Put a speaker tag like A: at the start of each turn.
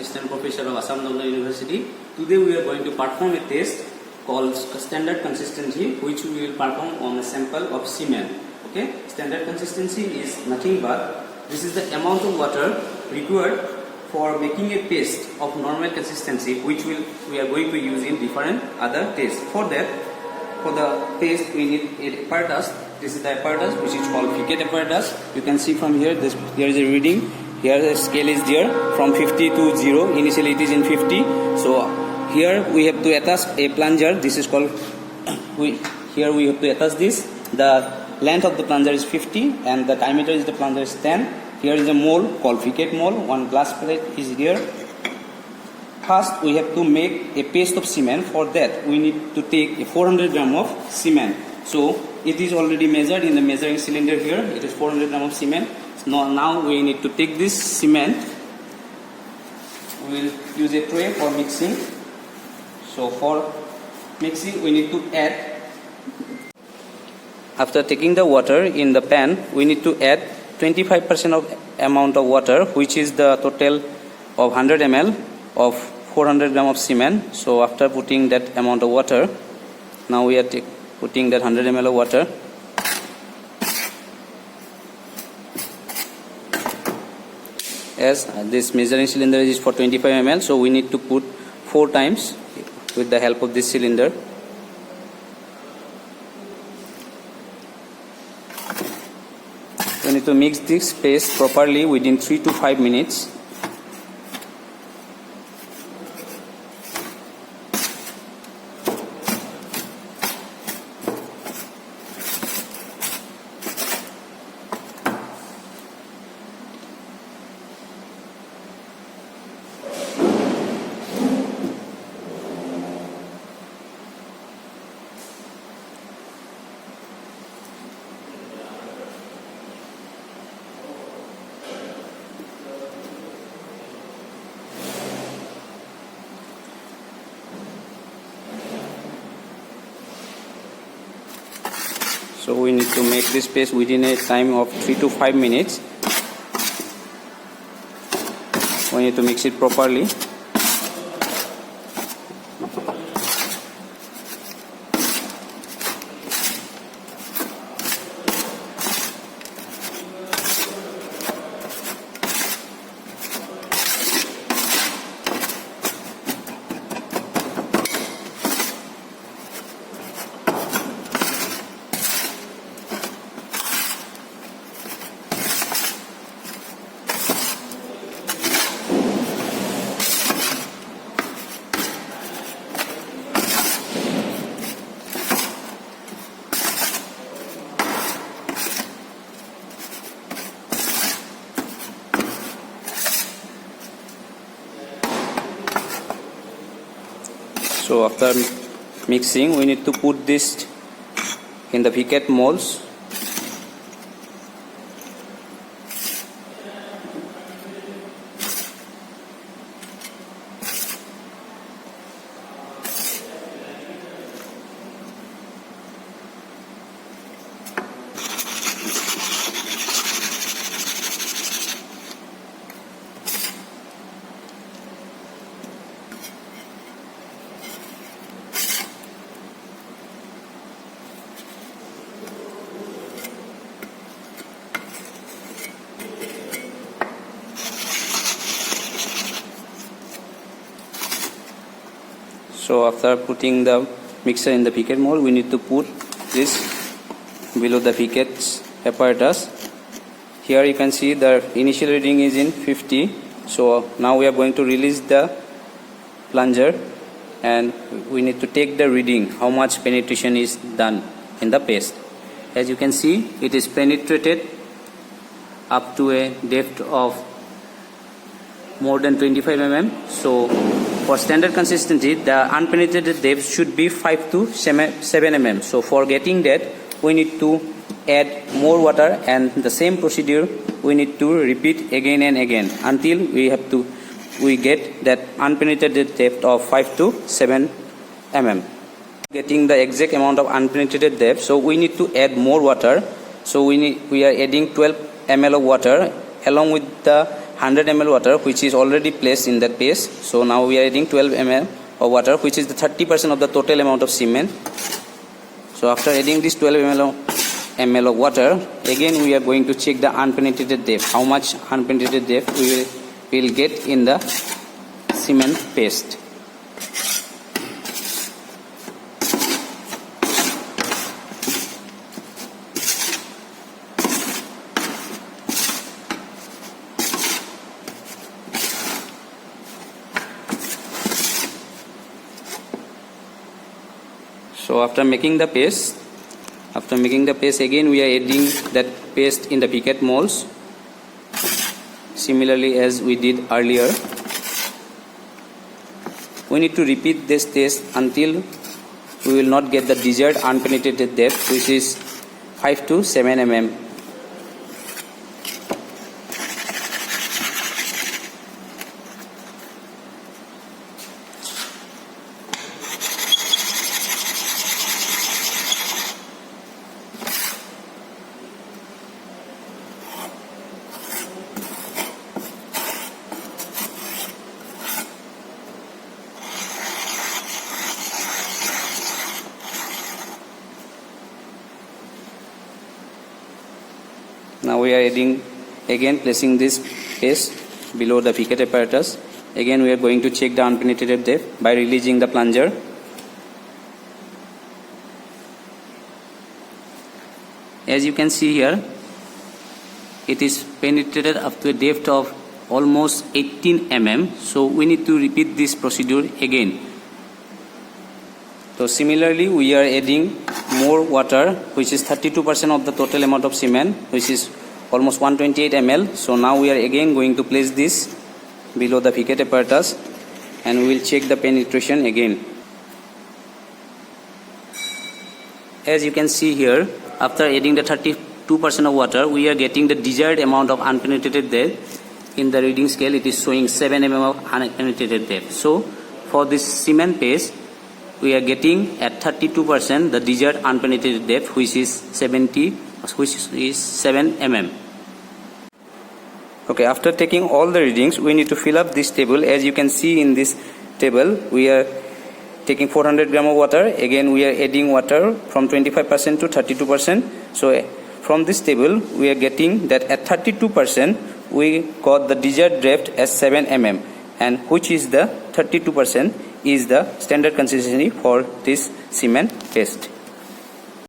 A: Assistant Professor of Assam Damdam University. Today we are going to perform a test called standard consistency, which we will perform on a sample of cement. Okay, standard consistency is nothing but this is the amount of water required for making a paste of normal consistency, which we are going to use in different other tests. For that, for the paste we need a apparatus. This is the apparatus which is called Fiquet apparatus. You can see from here, here is a reading. Here the scale is there from 50 to 0. Initially it is in 50. So here we have to attach a plunger. This is called here we have to attach this. The length of the plunger is 50 and the diameter is the plunger is 10. Here is a mold called Fiquet mold. One glass plate is here. First we have to make a paste of cement. For that we need to take a 400 gram of cement. So it is already measured in the measuring cylinder here. It is 400 gram of cement. Now we need to take this cement. We will use a tray for mixing. So for mixing we need to add. After taking the water in the pan, we need to add 25% of amount of water, which is the total of 100 ml of 400 gram of cement. So after putting that amount of water, now we are putting that 100 ml of water. As this measuring cylinder is for 25 ml, so we need to put 4 times with the help of this cylinder. We need to mix this paste properly within 3 to 5 minutes. So we need to make this paste within a time of 3 to 5 minutes. We need to mix it properly. So after mixing, we need to put this in the Fiquet molds. So after putting the mixer in the Fiquet mold, we need to put this below the Fiquet apparatus. Here you can see the initial reading is in 50. So now we are going to release the plunger and we need to take the reading, how much penetration is done in the paste. As you can see, it is penetrated up to a depth of more than 25 mm. So for standard consistency, the unpenetrated depth should be 5 to 7 mm. So for getting that, we need to add more water, and the same procedure we need to repeat again and again until we get that unpenetrated depth of 5 to 7 mm. Getting the exact amount of unpenetrated depth, so we need to add more water. So we are adding 12 ml of water along with the 100 ml water which is already placed in that paste. So now we are adding 12 ml of water which is the 30% of the total amount of cement. So after adding this 12 ml of water, again we are going to check the unpenetrated depth, how much unpenetrated depth we will get in the cement paste. So after making the paste again we are adding that paste in the piquette molds, similarly as we did earlier. We need to repeat this test until we will not get the desired unpenetrated depth, which is 5 to 7 mm. Now we are adding, again placing this paste below the piquette apparatus. Again we are going to check the unpenetrated depth by releasing the plunger. As you can see here, it is penetrated up to a depth of almost 18 mm. So we need to repeat this procedure again. So similarly we are adding more water, which is 32% of the total amount of cement, which is almost 128 ml. So now we are again going to place this below the piquette apparatus and we will check the penetration again. As you can see here, after adding the 32% of water, we are getting the desired amount of unpenetrated depth. In the reading scale, it is showing 7 mm of unpenetrated depth. So for this cement paste, we are getting at 32% the desired unpenetrated depth, which is 7 mm. Okay, after taking all the readings, we need to fill up this table. As you can see in this table, we are taking 400 gram of water. Again, we are adding water from 25% to 32%. So from this table, we are getting that at 32%, we got the desired depth as 7 mm, and which is the 32% is the standard consistency for this cement paste.